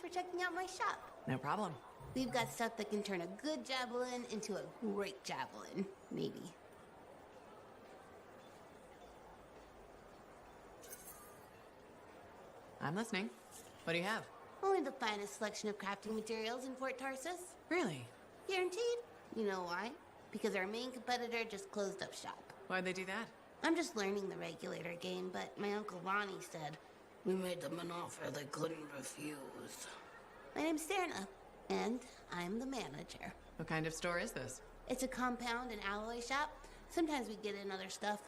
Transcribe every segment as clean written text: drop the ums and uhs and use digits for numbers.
for checking out my shop. No problem. We've got stuff that can turn a good javelin into a great javelin, maybe. I'm listening. What do you have? Only the finest selection of crafting materials in Fort Tarsus. Really? Guaranteed. You know why? Because our main competitor just closed up shop. Why'd they do that? I'm just learning the regulator game, but my Uncle Ronnie said, we made them an offer they couldn't refuse. My name's Serna, and I'm the manager. What kind of store is this? It's a compound and alloy shop. Sometimes we get in other stuff.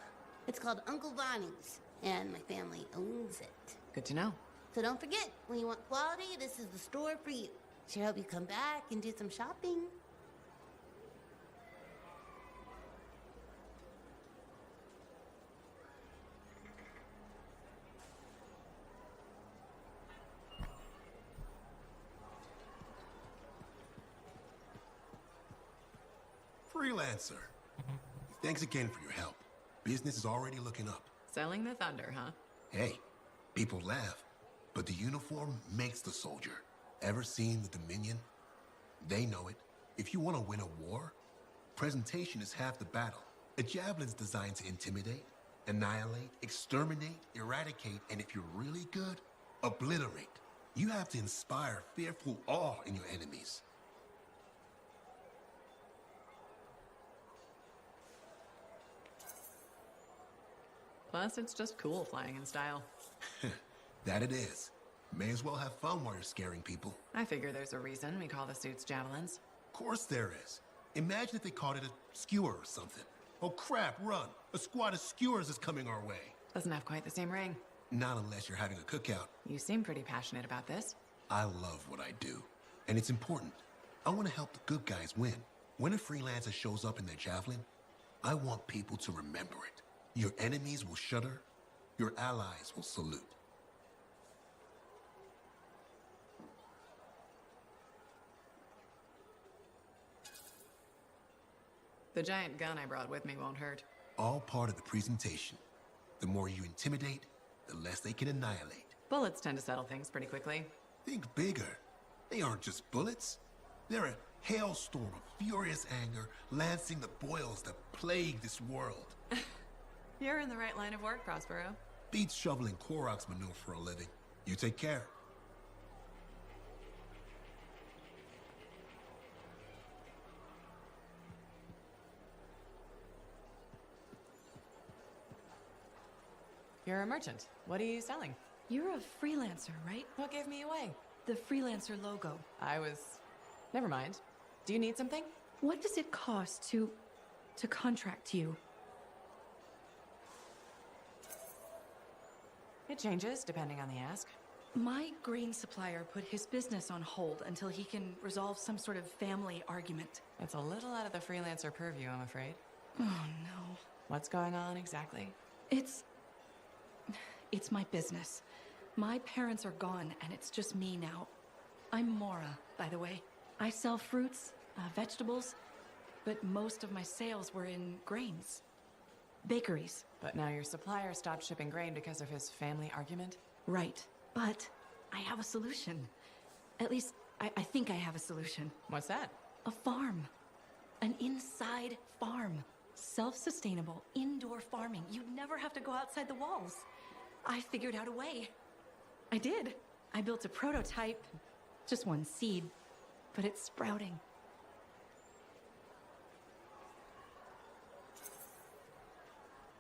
It's called Uncle Ronnie's, and my family owns it. Good to know. So don't forget, when you want quality, this is the store for you. Sure hope you come back and do some shopping. Freelancer. Thanks again for your help. Business is already looking up. Selling the thunder, huh? Hey, people laugh, but the uniform makes the soldier. Ever seen the Dominion? They know it. If you want to win a war, presentation is half the battle. A javelin's designed to intimidate, annihilate, exterminate, eradicate, and if you're really good, obliterate. You have to inspire fearful awe in your enemies. Plus, it's just cool flying in style. That it is. May as well have fun while you're scaring people. I figure there's a reason we call the suits javelins. Of course there is. Imagine if they called it a skewer or something. Oh crap, run! A squad of skewers is coming our way. Doesn't have quite the same ring. Not unless you're having a cookout. You seem pretty passionate about this. I love what I do, and it's important. I want to help the good guys win. When a freelancer shows up in their javelin, I want people to remember it. Your enemies will shudder, your allies will salute. The giant gun I brought with me won't hurt. All part of the presentation. The more you intimidate, the less they can annihilate. Bullets tend to settle things pretty quickly. Think bigger. They aren't just bullets. They're a hailstorm of furious anger lancing the boils that plague this world. You're in the right line of work, Prospero. Beats shoveling Koroks manure for a living. You take care. You're a merchant. What are you selling? You're a freelancer, right? What gave me away? The freelancer logo. Never mind. Do you need something? What does it cost to contract you? It changes depending on the ask. My grain supplier put his business on hold until he can resolve some sort of family argument. It's a little out of the freelancer purview, I'm afraid. Oh no. What's going on exactly? It's my business. My parents are gone and it's just me now. I'm Maura, by the way. I sell fruits, vegetables, but most of my sales were in grains. Bakeries. But now your supplier stopped shipping grain because of his family argument? Right. But I have a solution. At least, I think I have a solution. What's that? A farm. An inside farm. Self-sustainable, indoor farming. You'd never have to go outside the walls. I figured out a way. I did. I built a prototype. Just one seed. But it's sprouting.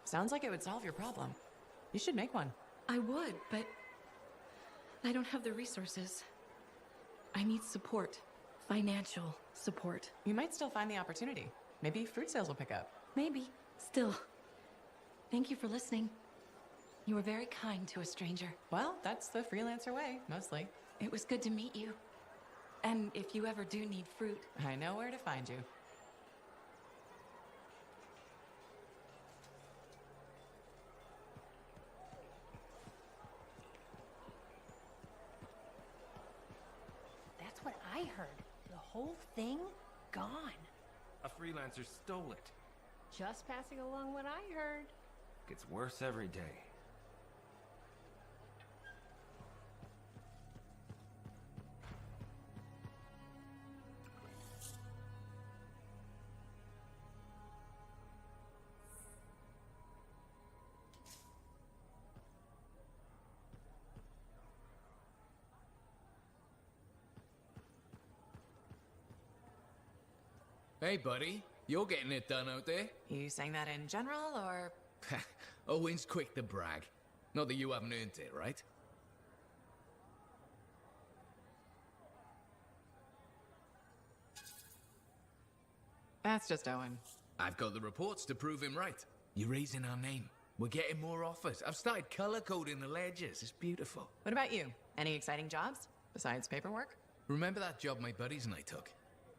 Sounds like it would solve your problem. You should make one. I would, but I don't have the resources. I need support. Financial support. You might still find the opportunity. Maybe fruit sales will pick up. Maybe. Still. Thank you for listening. You were very kind to a stranger. Well, that's the freelancer way, mostly. It was good to meet you. And if you ever do need fruit... I know where to find you. That's what I heard. The whole thing gone. A freelancer stole it. Just passing along what I heard. Gets worse every day. Hey, buddy. You're getting it done out there. You saying that in general, or? Owen's quick to brag. Not that you haven't earned it, right? That's just Owen. I've got the reports to prove him right. You're raising our name. We're getting more offers. I've started color-coding the ledgers. It's beautiful. What about you? Any exciting jobs besides paperwork? Remember that job my buddies and I took?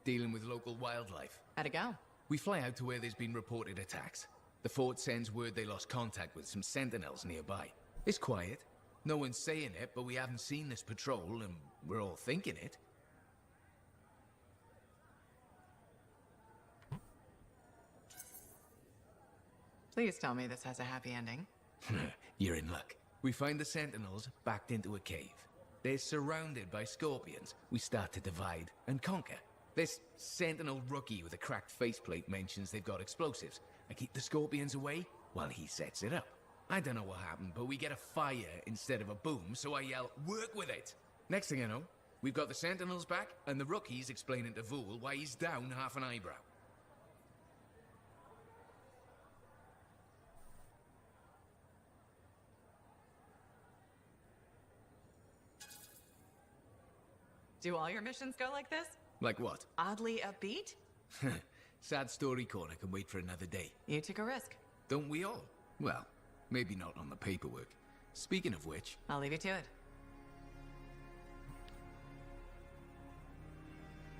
Dealing with local wildlife. How'd it go? We fly out to where there's been reported attacks. The fort sends word they lost contact with some sentinels nearby. It's quiet. No one's saying it, but we haven't seen this patrol, and we're all thinking it. Please tell me this has a happy ending. You're in luck. We find the sentinels backed into a cave. They're surrounded by scorpions. We start to divide and conquer. This sentinel rookie with a cracked faceplate mentions they've got explosives. I keep the scorpions away while he sets it up. I don't know what happened, but we get a fire instead of a boom, so I yell, "Work with it!" Next thing I know, we've got the sentinels back, and the rookie's explaining to Vool why he's down half an eyebrow. Do all your missions go like this? Like what? Oddly upbeat? Sad story corner can wait for another day. You took a risk. Don't we all? Well, maybe not on the paperwork. Speaking of which... I'll leave you to it.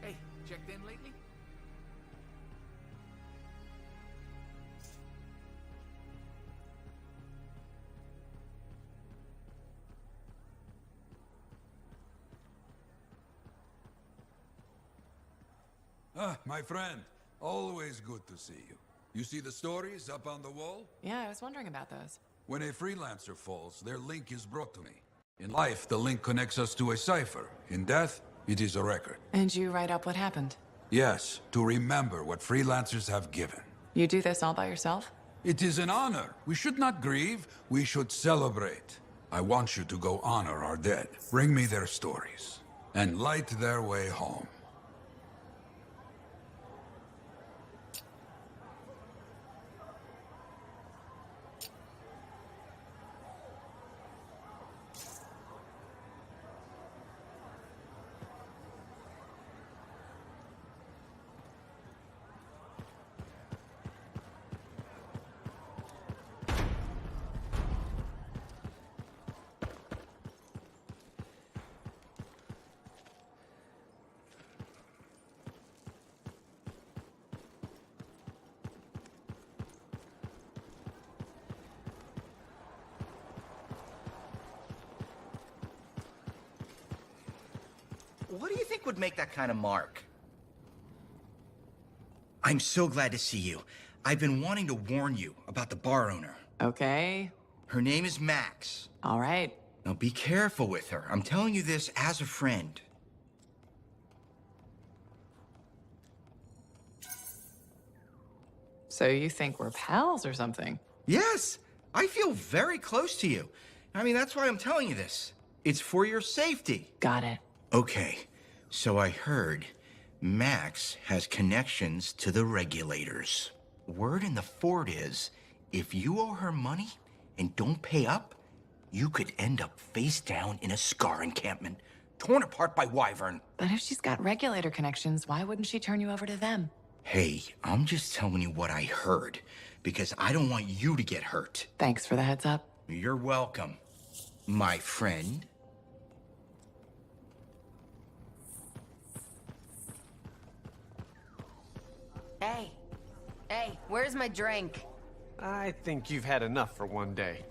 Hey, checked in lately? Ah, my friend. Always good to see you. You see the stories up on the wall? Yeah, I was wondering about those. When a freelancer falls, their link is brought to me. In life, the link connects us to a cipher. In death, it is a record. And you write up what happened? Yes, to remember what freelancers have given. You do this all by yourself? It is an honor. We should not grieve, we should celebrate. I want you to go honor our dead. Bring me their stories, and light their way home. What do you think would make that kind of mark? I'm so glad to see you. I've been wanting to warn you about the bar owner. Okay. Her name is Max. All right. Now be careful with her. I'm telling you this as a friend. So you think we're pals or something? Yes, I feel very close to you. I mean, that's why I'm telling you this. It's for your safety. Got it. Okay, so I heard Max has connections to the regulators. Word in the fort is, if you owe her money and don't pay up, you could end up face down in a Scar encampment, torn apart by Wyvern. But if she's got regulator connections, why wouldn't she turn you over to them? Hey, I'm just telling you what I heard, because I don't want you to get hurt. Thanks for the heads up. You're welcome, my friend. Hey, where's my drink? I think you've had enough for one day.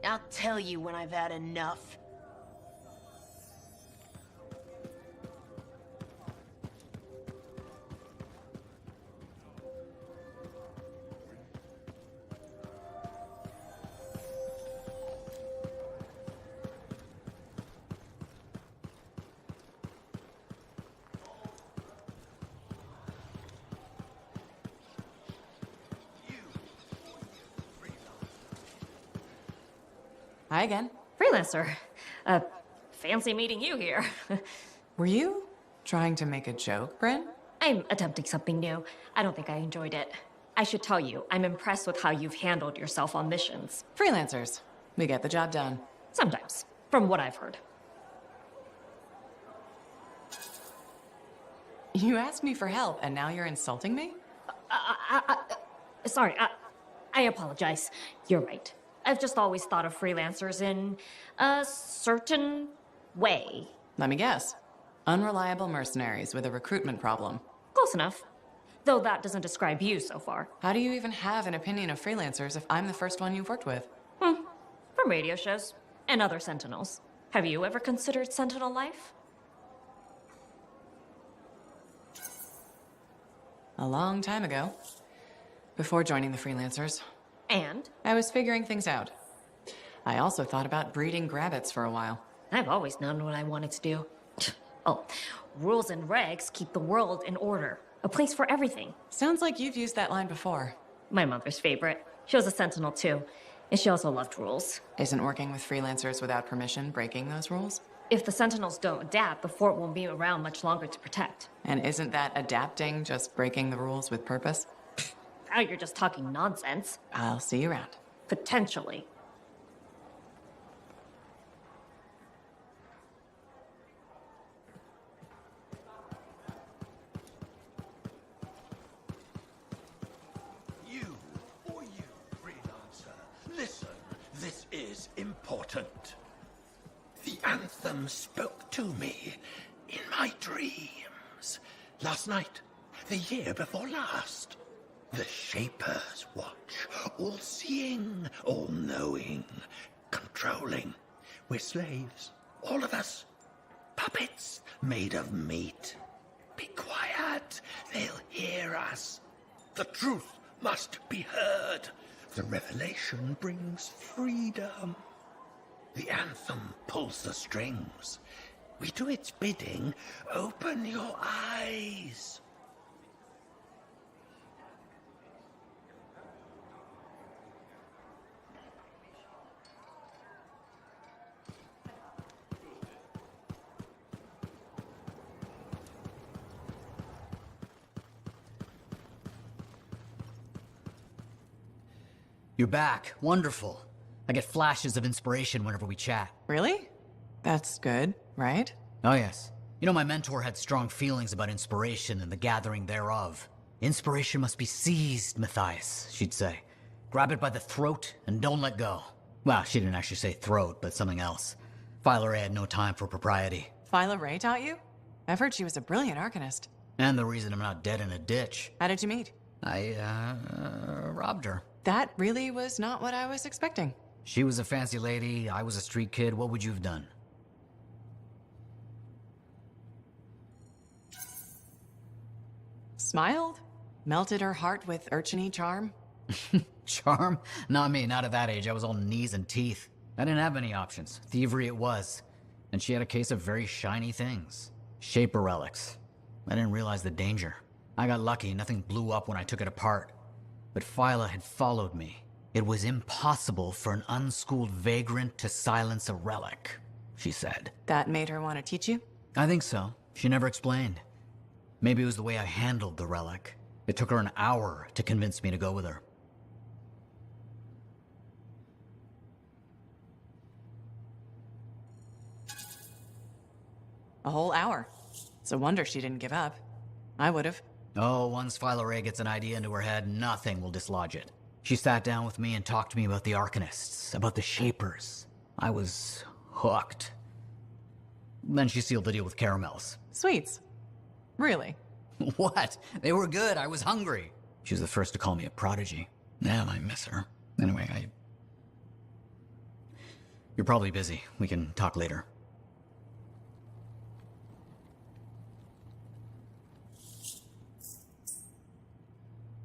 I'll tell you when I've had enough. Hi again. Freelancer. Fancy meeting you here. Were you trying to make a joke, Bryn? I'm attempting something new. I don't think I enjoyed it. I should tell you, I'm impressed with how you've handled yourself on missions. Freelancers. We get the job done. Sometimes, from what I've heard. You asked me for help, and now you're insulting me? Sorry, I apologize. You're right. I've just always thought of freelancers in a certain way. Let me guess. Unreliable mercenaries with a recruitment problem. Close enough. Though that doesn't describe you so far. How do you even have an opinion of freelancers if I'm the first one you've worked with? From radio shows and other Sentinels. Have you ever considered Sentinel life? A long time ago. Before joining the freelancers. And? I was figuring things out. I also thought about breeding grabbits for a while. I've always known what I wanted to do. Oh, rules and regs keep the world in order. A place for everything. Sounds like you've used that line before. My mother's favorite. She was a Sentinel too. And she also loved rules. Isn't working with freelancers without permission breaking those rules? If the Sentinels don't adapt, the fort won't be around much longer to protect. And isn't that adapting just breaking the rules with purpose? Now you're just talking nonsense. I'll see you around. Potentially. You, Freelancer, listen, this is important. The Anthem spoke to me in my dreams. Last night, the year before last. The Shaper's watch, all-seeing, all-knowing, controlling. We're slaves, all of us. Puppets made of meat. Be quiet, they'll hear us. The truth must be heard. The revelation brings freedom. The Anthem pulls the strings. We do its bidding. Open your eyes. You're back. Wonderful. I get flashes of inspiration whenever we chat. Really? That's good, right? Oh, yes. You know, my mentor had strong feelings about inspiration and the gathering thereof. Inspiration must be seized, Matthias, she'd say. Grab it by the throat and don't let go. Well, she didn't actually say throat, but something else. Phyla Ray had no time for propriety. Phyla Ray taught you? I've heard she was a brilliant Arcanist. And the reason I'm not dead in a ditch. How did you meet? I, robbed her. That really was not what I was expecting. She was a fancy lady, I was a street kid. What would you have done? Smiled? Melted her heart with urchin-y charm? Charm? Not me, not at that age. I was all knees and teeth. I didn't have many options. Thievery it was. And she had a case of very shiny things. Shaper relics. I didn't realize the danger. I got lucky, nothing blew up when I took it apart. But Phyla had followed me. It was impossible for an unschooled vagrant to silence a relic, she said. That made her want to teach you? I think so. She never explained. Maybe it was the way I handled the relic. It took her an hour to convince me to go with her. A whole hour. It's a wonder she didn't give up. I would've. Oh, once Phyla Ray gets an idea into her head, nothing will dislodge it. She sat down with me and talked to me about the Arcanists, about the Shapers. I was hooked. Then she sealed the deal with caramels. Sweets? Really? What? They were good. I was hungry. She was the first to call me a prodigy. Man, I miss her. Anyway, You're probably busy. We can talk later.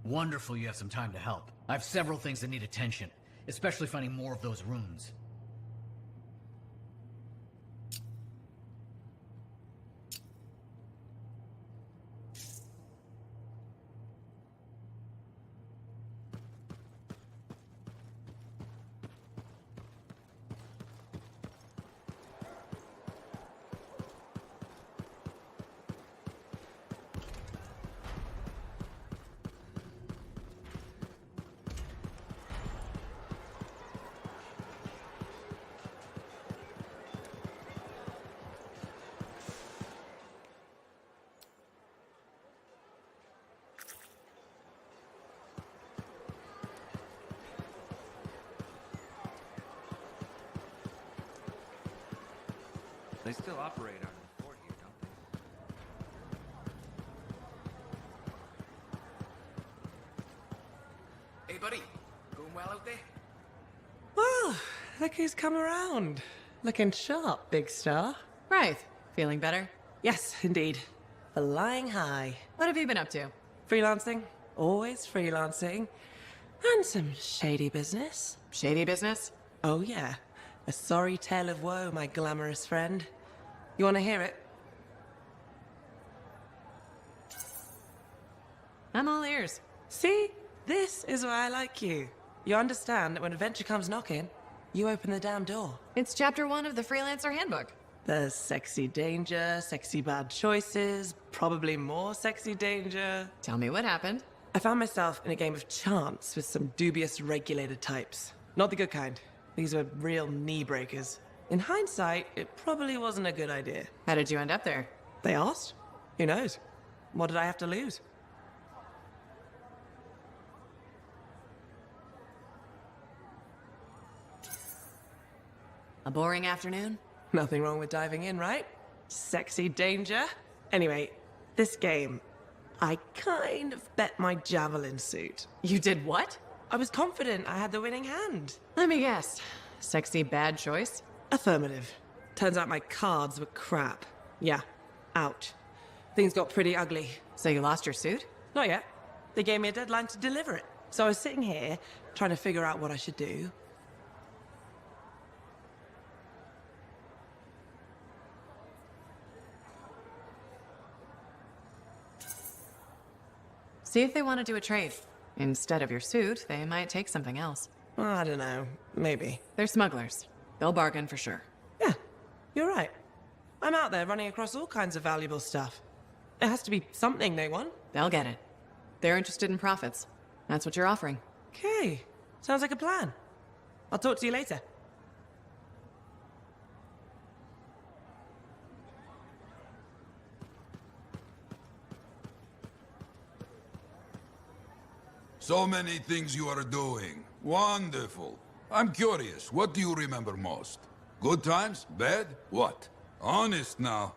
Wonderful you have some time to help. I have several things that need attention, especially finding more of those runes. They still operate out of the fort here, don't they? Hey, buddy. Going well out there? Well, look who's come around. Looking sharp, big star. Right. Feeling better? Yes, indeed. Flying high. What have you been up to? Freelancing. Always freelancing. And some shady business. Shady business? Oh, yeah. A sorry tale of woe, my glamorous friend. You want to hear it? I'm all ears. See? This is why I like you. You understand that when adventure comes knocking, you open the damn door. It's chapter 1 of the Freelancer Handbook. There's sexy danger, sexy bad choices, probably more sexy danger. Tell me what happened. I found myself in a game of chance with some dubious regulator types. Not the good kind. These were real knee breakers. In hindsight, it probably wasn't a good idea. How did you end up there? They asked. Who knows? What did I have to lose? A boring afternoon? Nothing wrong with diving in, right? Sexy danger. Anyway, this game, I kind of bet my Javelin suit. You did what? I was confident I had the winning hand. Let me guess. Sexy bad choice? Affirmative. Turns out my cards were crap. Yeah, out. Things got pretty ugly. So you lost your suit? Not yet. They gave me a deadline to deliver it. So I was sitting here, trying to figure out what I should do. See if they want to do a trade. Instead of your suit, they might take something else. I don't know. Maybe. They're smugglers. They'll bargain for sure. Yeah, you're right. I'm out there running across all kinds of valuable stuff. It has to be something they want. They'll get it. They're interested in profits. That's what you're offering. Okay. Sounds like a plan. I'll talk to you later. So many things you are doing. Wonderful. I'm curious, what do you remember most? Good times? Bad? What? Honest now.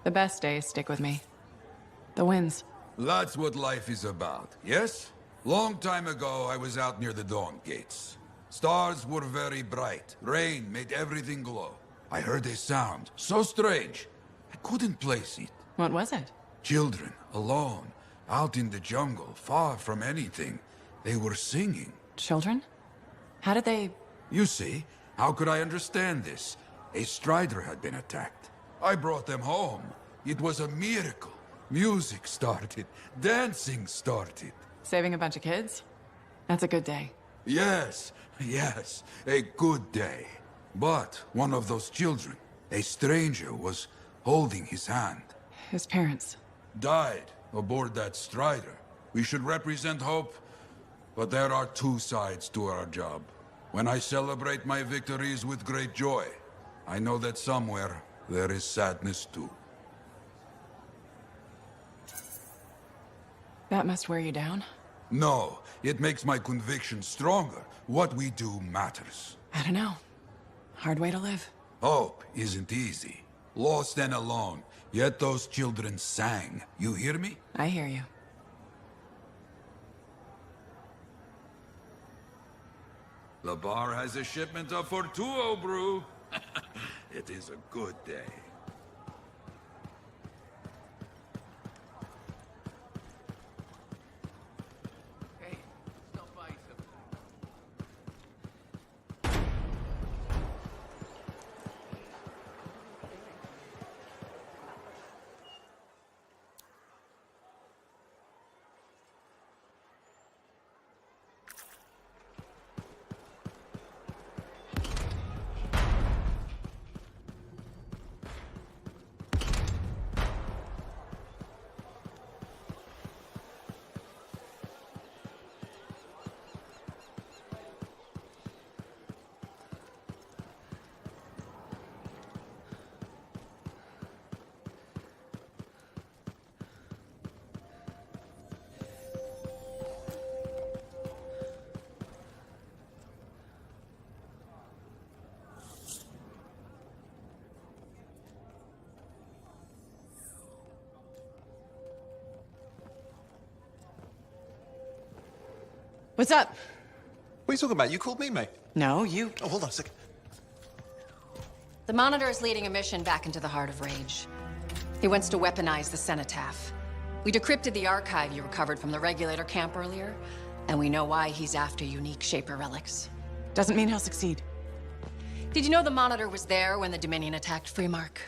The best days stick with me. The wins. That's what life is about, yes? Long time ago, I was out near the Dawn Gates. Stars were very bright. Rain made everything glow. I heard a sound, so strange. I couldn't place it. What was it? Children, alone, out in the jungle, far from anything. They were singing. Children? How did they... You see, how could I understand this? A strider had been attacked. I brought them home. It was a miracle. Music started. Dancing started. Saving a bunch of kids? That's a good day. Yes, yes, a good day. But one of those children, a stranger, was holding his hand. His parents? Died aboard that strider. We should represent hope, but there are two sides to our job. When I celebrate my victories with great joy, I know that somewhere there is sadness too. That must wear you down. No, it makes my conviction stronger. What we do matters. I don't know. Hard way to live. Hope isn't easy. Lost and alone. Yet those children sang. You hear me? I hear you. The bar has a shipment of Fortuo brew. It is a good day. What's up? What are you talking about? You called me, mate. No, you. Oh, hold on a second. The Monitor is leading a mission back into the Heart of Rage. He wants to weaponize the Cenotaph. We decrypted the archive you recovered from the Regulator camp earlier, and we know why he's after unique Shaper relics. Doesn't mean he'll succeed. Did you know the Monitor was there when the Dominion attacked Freemark?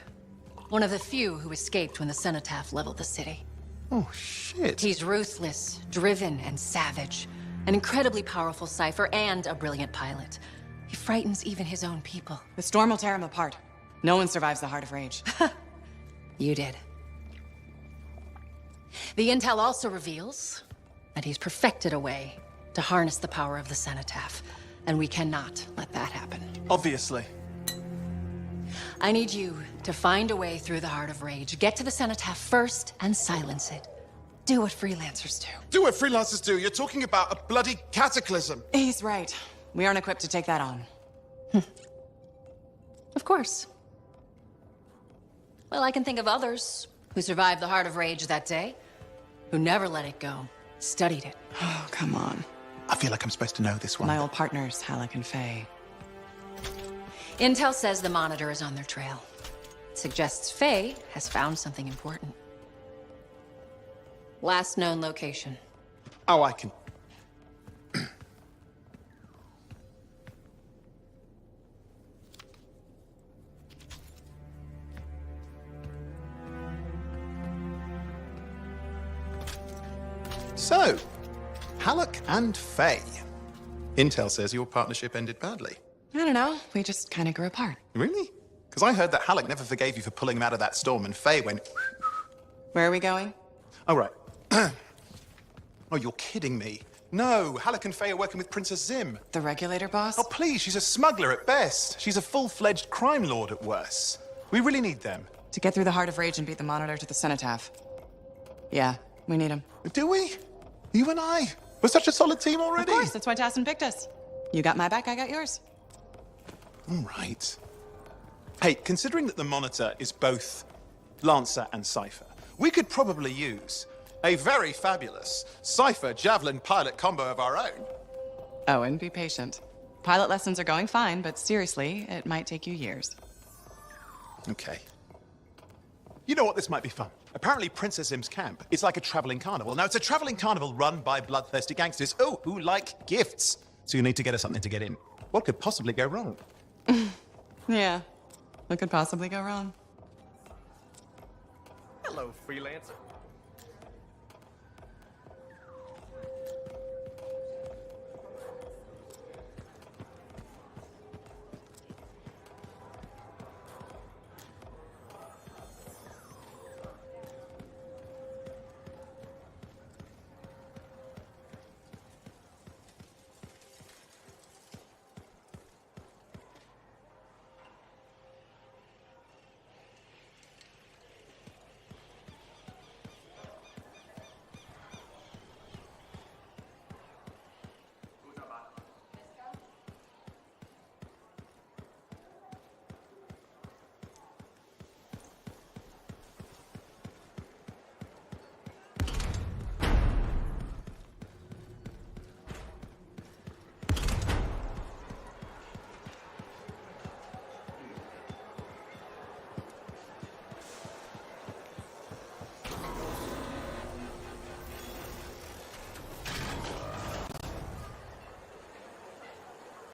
One of the few who escaped when the Cenotaph leveled the city. Oh, shit. He's ruthless, driven, and savage. An incredibly powerful cipher and a brilliant pilot. He frightens even his own people. The storm will tear him apart. No one survives the Heart of Rage. You did. The intel also reveals that he's perfected a way to harness the power of the Cenotaph, and we cannot let that happen. Obviously. I need you to find a way through the Heart of Rage, get to the Cenotaph first, and silence it. Do what Freelancers do. Do what Freelancers do? You're talking about a bloody cataclysm. He's right. We aren't equipped to take that on. Of course. Well, I can think of others who survived the Heart of Rage that day, who never let it go, studied it. Oh, come on. I feel like I'm supposed to know this one. My old partners, Halleck and Faye. Intel says the Monitor is on their trail. It suggests Faye has found something important. Last known location. Oh, I can... So, Halleck and Faye. Intel says your partnership ended badly. I don't know. We just kind of grew apart. Really? Because I heard that Halleck never forgave you for pulling him out of that storm, and Faye went... Where are we going? Oh, right. Oh, you're kidding me. No, Halleck and Faye are working with Princess Zim. The Regulator boss? Oh, please, she's a smuggler at best. She's a full-fledged crime lord at worst. We really need them. To get through the Heart of Rage and beat the Monitor to the Cenotaph. Yeah, we need him. Do we? You and I? We're such a solid team already. Of course, that's why Tassin picked us. You got my back, I got yours. All right. Hey, considering that the Monitor is both Lancer and Cypher, we could probably use a very fabulous Cypher Javelin pilot combo of our own. Owen, be patient. Pilot lessons are going fine, but seriously, it might take you years. Okay. You know what? This might be fun. Apparently, Princess Zim's camp is like a traveling carnival. Now, it's a traveling carnival run by bloodthirsty gangsters, who like gifts. So you need to get us something to get in. What could possibly go wrong? Yeah, what could possibly go wrong? Hello, Freelancer.